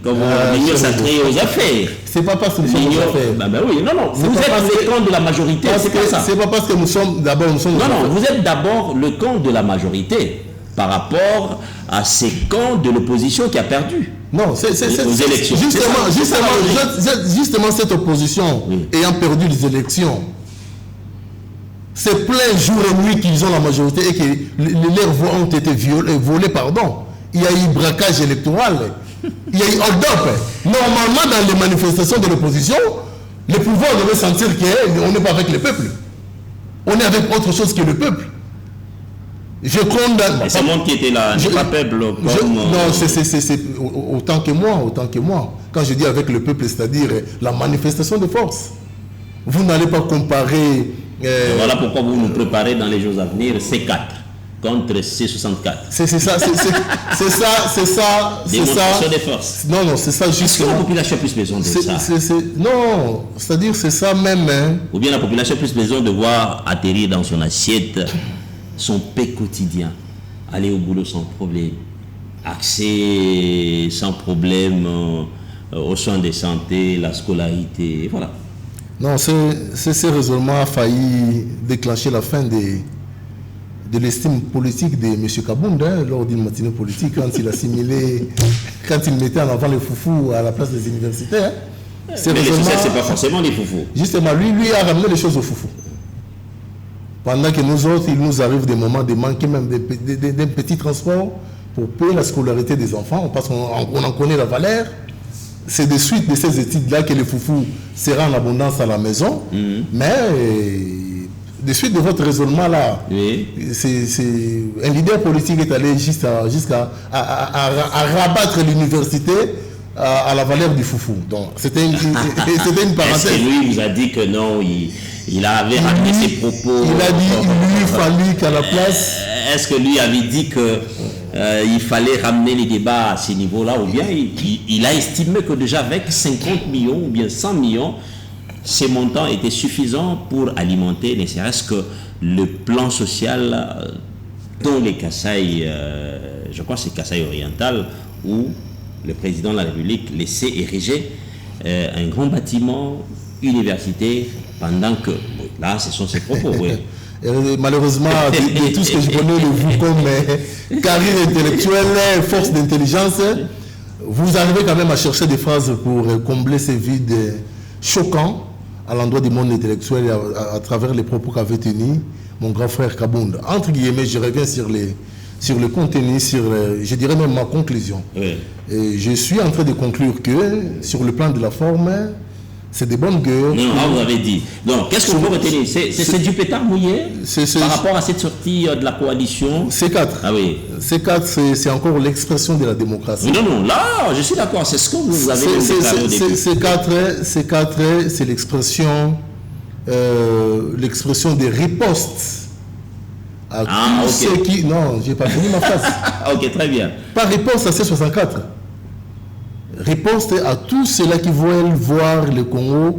comme l'Union sacrée aux affaires. C'est pas parce que nous sommes aux affaires. Oui, non, vous êtes le camp de la majorité. C'est pas parce que nous sommes d'abord. Non, vous êtes d'abord le camp de la majorité par rapport à ces camps de l'opposition qui a perdu. Non, c'est aux élections. Justement, cette opposition ayant perdu les élections, c'est plein jour et nuit qu'ils ont la majorité et que leurs voix ont été volées, pardon. Il y a eu braquage électoral, il y a eu hold-up. Normalement, dans les manifestations de l'opposition, le pouvoir devait sentir qu'on n'est pas avec le peuple. On est avec autre chose que le peuple. Je condamne. C'est le monde qui était là, n'est pas peuple. Non, c'est autant que moi. Quand je dis avec le peuple, c'est-à-dire la manifestation de force. Vous n'allez pas comparer. Voilà pourquoi vous nous préparez dans les jours à venir C4 contre C64. C'est ça. Démonstration des forces. Non, c'est ça justement. Est-ce que la population a plus besoin de ça? Non, c'est-à-dire c'est ça même. Hein. Ou bien la population a plus besoin de voir atterrir dans son assiette son paix quotidien, aller au boulot sans problème, accès sans problème aux soins de santé, la scolarité, voilà. Non, ce raisonnement a failli déclencher la fin de l'estime politique de M. Kabound lors d'une matinée politique quand il assimilait, quand il mettait en avant les foufous à la place des universitaires. Mais les sociétés, c'est pas forcément les foufous. Justement, lui a ramené les choses aux foufous. Pendant que nous autres, il nous arrive des moments de manquer même d'un petit transport pour payer la scolarité des enfants, parce qu'on en connaît la valeur. C'est de suite de ces études-là que le foufou sera en abondance à la maison. Mais de suite de votre raisonnement-là, c'est un leader politique est allé jusqu'à rabattre l'université à la valeur du foufou. Donc c'était une parenthèse. Est-ce que lui vous a dit que non, il avait ramené ses propos? Il a dit qu'il lui fallu qu'à la place... Est-ce que lui avait dit que il fallait ramener les débats à ce niveau-là, ou bien il a estimé que déjà avec 50 millions ou bien 100 millions, ces montants étaient suffisants pour alimenter, ne serait-ce que le plan social dans les Kasaï, je crois que c'est Kasaï oriental, où le président de la République laissait ériger un grand bâtiment universitaire pendant que, bon, là ce sont ses propos, oui. Malheureusement, de tout ce que je connais de vous comme carrière intellectuelle, force d'intelligence, vous arrivez quand même à chercher des phrases pour combler ces vides choquants à l'endroit du monde intellectuel à travers les propos qu'avait tenus mon grand frère Kabound. Entre guillemets, je reviens sur le contenu, je dirais même ma conclusion. Oui. Et je suis en train de conclure que, sur le plan de la forme, c'est des bonnes guerres. Non, vous avez dit. Donc, qu'est-ce qu'on peut retenir? C'est du pétard mouillé par rapport à cette sortie de la coalition. C4. Ah oui. C4, c'est encore l'expression de la démocratie. Non, là, je suis d'accord. C'est ce que vous avez déclaré au début. C4, c'est l'expression des ripostes à tous ceux qui... Non, je n'ai pas fini ma phrase. Ok, très bien. Pas riposte à C64. Riposte à tous ceux-là qui veulent voir le Congo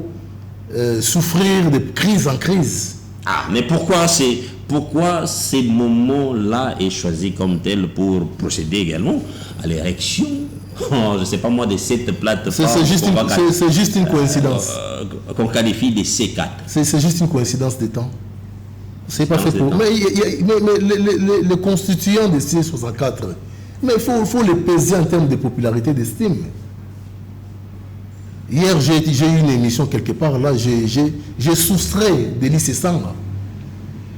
souffrir de crise en crise. Ah, mais pourquoi ces moments-là est choisi comme tel pour procéder également à l'érection, je ne sais pas moi, de cette plateforme? C'est juste une coïncidence. Qu'on qualifie de C4. C'est juste une coïncidence de temps. C'est pas fait pour... Mais les constituants de C64, mais il faut les peser en termes de popularité, d'estime. Hier, j'ai eu une émission quelque part, là, j'ai soustrait d'Élysée Sanga.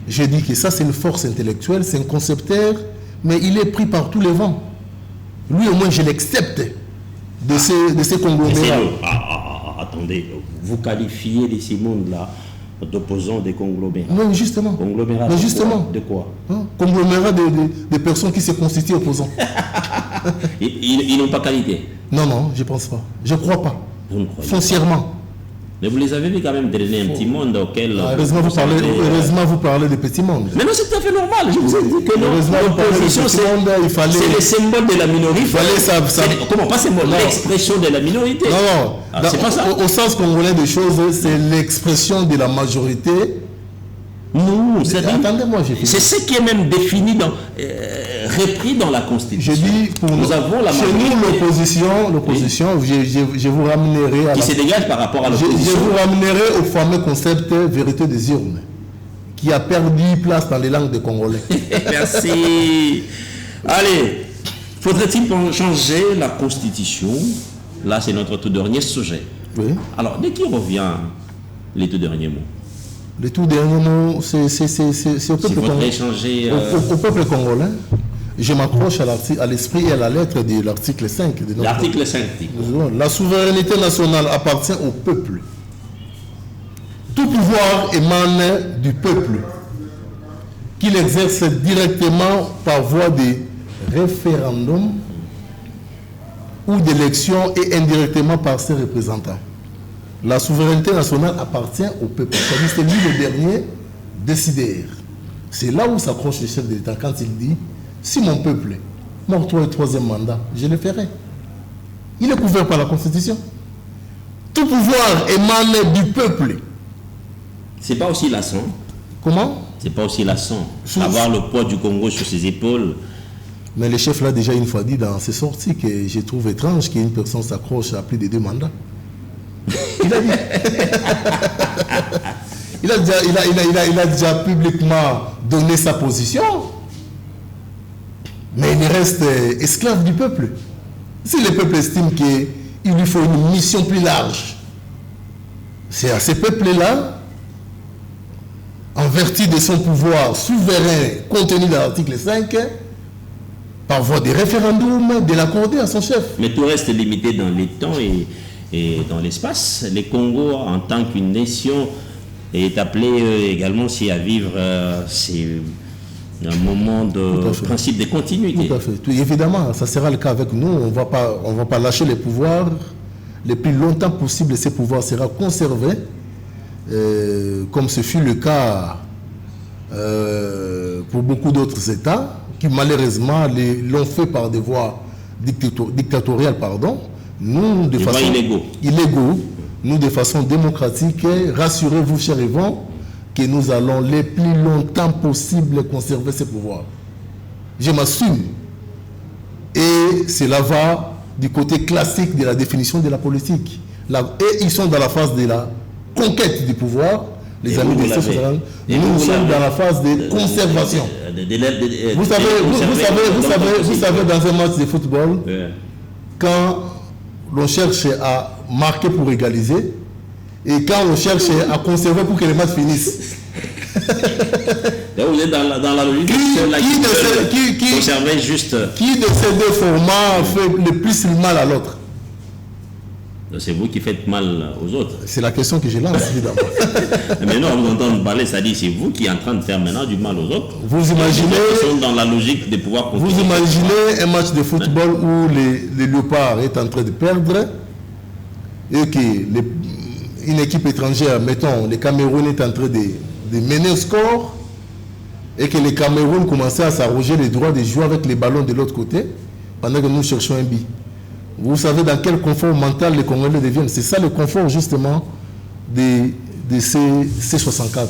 J'ai dit que ça, c'est une force intellectuelle, c'est un concepteur, mais il est pris par tous les vents. Lui, au moins, je l'accepte de ces conglomérats. Attendez, vous qualifiez de ces mondes-là d'opposants des conglomérats. Non, justement. Conglomérats mais justement. De quoi? Conglomérats de personnes qui se constituent opposants. Ils n'ont pas qualité? Non, je ne pense pas. Je ne crois pas. Vous ne croyez foncièrement. Pas. Mais vous les avez vu quand même drainer un petit monde auquel... heureusement, vous parlez de petits mondes. Mais non, c'est tout à fait normal. Je vous ai dit que l'opposition, c'est le symbole de la minorité. Comment pas symbole? L'expression de la minorité. Non. C'est pas ça. Au sens congolais des choses, c'est l'expression de la majorité. Non, attendez-moi, c'est ce qui est même défini repris dans la Constitution. Je dis pour nous avons la chez nous l'opposition, je vous ramènerai à qui se dégage par rapport à l'opposition. Je vous ramènerai au fameux concept vérité des urnes qui a perdu place dans les langues des Congolais. Merci. Allez, faudrait-il changer la Constitution? Là, c'est notre tout dernier sujet. Oui. Alors, dès qui revient les tout derniers mots? Le tout dernier mot, c'est au peuple congolais. Au peuple congolais. Je m'accroche à l'esprit et à la lettre de l'article 5. L'article 5. La souveraineté nationale appartient au peuple. Tout pouvoir émane du peuple, qu'il exerce directement par voie de référendum ou d'élection et indirectement par ses représentants. La souveraineté nationale appartient au peuple. C'est lui le dernier décideur. C'est là où s'accroche le chef de l'État quand il dit « Si mon peuple m'octroie le troisième mandat, je le ferai ». Il est couvert par la Constitution. Tout pouvoir émane du peuple. C'est pas aussi lassant. Comment? C'est pas aussi lassant. Avoir le poids du Congo sur ses épaules. Mais le chef l'a déjà une fois dit dans ses sorties que je trouve étrange qu'une personne s'accroche à plus de 2 mandats. Il a dit. il a déjà publiquement donné sa position. Mais il reste esclave du peuple. Si le peuple estime qu'il lui faut une mission plus large, c'est à ce peuple-là, en vertu de son pouvoir souverain contenu dans l'article 5, par voie de référendum, de l'accorder à son chef. Mais tout reste limité dans les temps et dans l'espace. Le Congo, en tant qu'une nation, est appelé également aussi à vivre un moment de principe de continuité. Tout à fait. Tout, évidemment, ça sera le cas avec nous. On va pas lâcher les pouvoirs. Le plus longtemps possible, ces pouvoirs seront conservés, comme ce fut le cas pour beaucoup d'autres États qui malheureusement l'ont fait par des voies dictatoriales, pardon. Nous, de façon illégaux, nous, de façon démocratique, rassurez-vous, chers Yvon, que nous allons le plus longtemps possible conserver ces pouvoirs. Je m'assume. Et cela va du côté classique de la définition de la politique. Et ils sont dans la phase de la conquête du pouvoir, les amis de ces sociales. Nous sommes dans la phase de conservation. Vous savez, dans un match de football, quand l'on cherche à marquer pour égaliser, et quand on cherche à conserver pour que les matchs finissent. Vous êtes dans la logique conserver juste. Qui de ces deux formats fait le plus mal à l'autre? C'est vous qui faites mal aux autres. C'est la question que je lance, évidemment. Mais non, vous entendez parler, ça dit c'est vous qui êtes en train de faire maintenant du mal aux autres. Vous imaginez. Ils sont dans la logique de pouvoir continuer. Vous imaginez un match de football où les Léopards est en train de perdre et qu'une équipe étrangère, mettons, le Cameroun est en train de mener au score et que le Cameroun commençait à s'arroger les droits de jouer avec les ballons de l'autre côté pendant que nous cherchons un but. Vous savez dans quel confort mental les Congolais deviennent. C'est ça le confort justement de ces 64.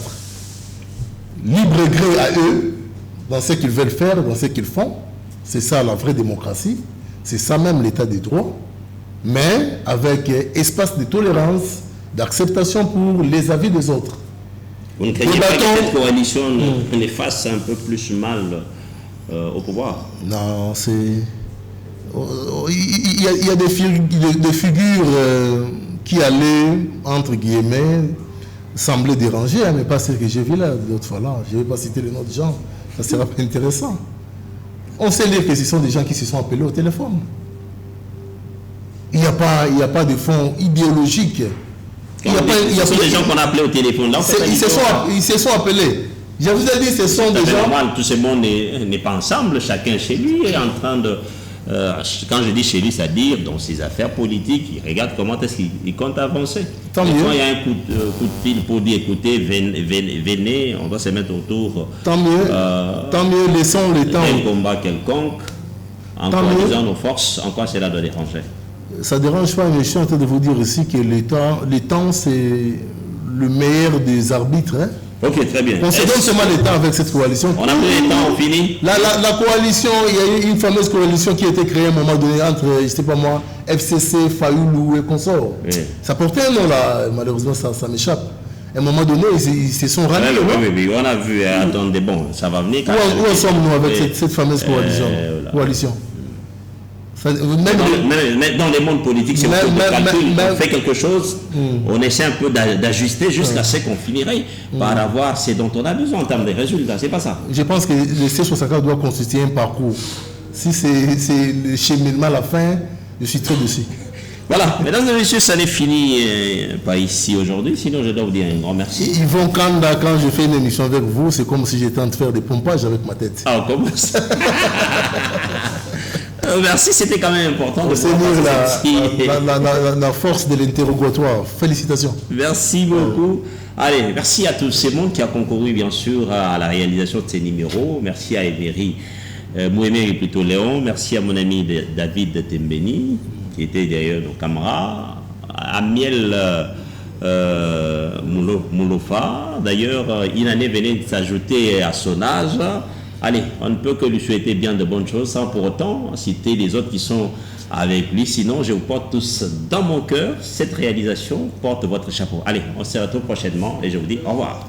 Libre gré à eux, dans ce qu'ils veulent faire, dans ce qu'ils font. C'est ça la vraie démocratie. C'est ça même l'état des droits. Mais avec espace de tolérance, d'acceptation pour les avis des autres. Vous ne craignez pas que cette coalition les fasse un peu plus mal au pouvoir? Non, c'est... Il y a des figures qui allaient, entre guillemets, sembler déranger, mais pas celles que j'ai vues là, d'autres fois là. Je ne vais pas citer les noms de gens, ça sera pas intéressant. On sait lire que ce sont des gens qui se sont appelés au téléphone. Il n'y a pas de fond idéologique. Ce sont des gens qu'on a appelés au téléphone. Là, ils se sont appelés. Je vous ai dit, ce sont des gens... Normal, tout ce monde n'est pas ensemble, chacun chez lui est en train de... quand je dis chez lui, c'est-à-dire dans ses affaires politiques, il regarde comment est-ce qu'il compte avancer. Tant mieux. Quand il y a un coup de fil pour dire, écoutez, venez, on va se mettre autour. Tant mieux, laissons le temps. Un combat quelconque, en coalisant nos forces, en quoi cela doit déranger? Ça ne dérange pas, mais je suis en train de vous dire aussi que le temps c'est le meilleur des arbitres. Hein? Ok, très bien. On se donne seulement le temps avec cette coalition. On a pris le temps, on finit. La coalition, il y a eu une fameuse coalition qui a été créée à un moment donné entre, je ne sais pas moi, FCC, Fayoulou et consorts. Oui. Ça portait un nom là, malheureusement ça m'échappe. À un moment donné, ils se sont ralliés. Oui, on a vu, attendez, bon, ça va venir. Où sommes-nous avec cette fameuse coalition? Mais dans les mondes politiques, c'est on fait quelque chose, on essaie un peu d'ajuster jusqu'à ce qu'on finirait par avoir ce dont on a besoin en termes de résultats. C'est pas ça. Je pense que le C64 doit constituer un parcours. Si c'est le cheminement à la fin, je suis très déçu. Voilà, mesdames et messieurs, ça n'est fini pas ici aujourd'hui, sinon je dois vous dire un grand merci. Yvon Kanda, quand je fais une émission avec vous, c'est comme si j'étais en train de faire des pompages avec ma tête. Ah, on commence. Merci, c'était quand même important de la force de l'interrogatoire. Félicitations. Merci beaucoup. Allez, merci à tous ces mondes qui a concouru bien sûr à la réalisation de ces numéros. Merci à Emery Mouémeri plutôt Léon. Merci à mon ami David Tembeni, qui était d'ailleurs nos camarades. À Miel Moulofa, d'ailleurs, Inané venait de s'ajouter à son âge. Allez, on ne peut que lui souhaiter bien de bonnes choses sans pour autant citer les autres qui sont avec lui. Sinon, je vous porte tous dans mon cœur. Cette réalisation porte votre chapeau. Allez, on se retrouve prochainement et je vous dis au revoir.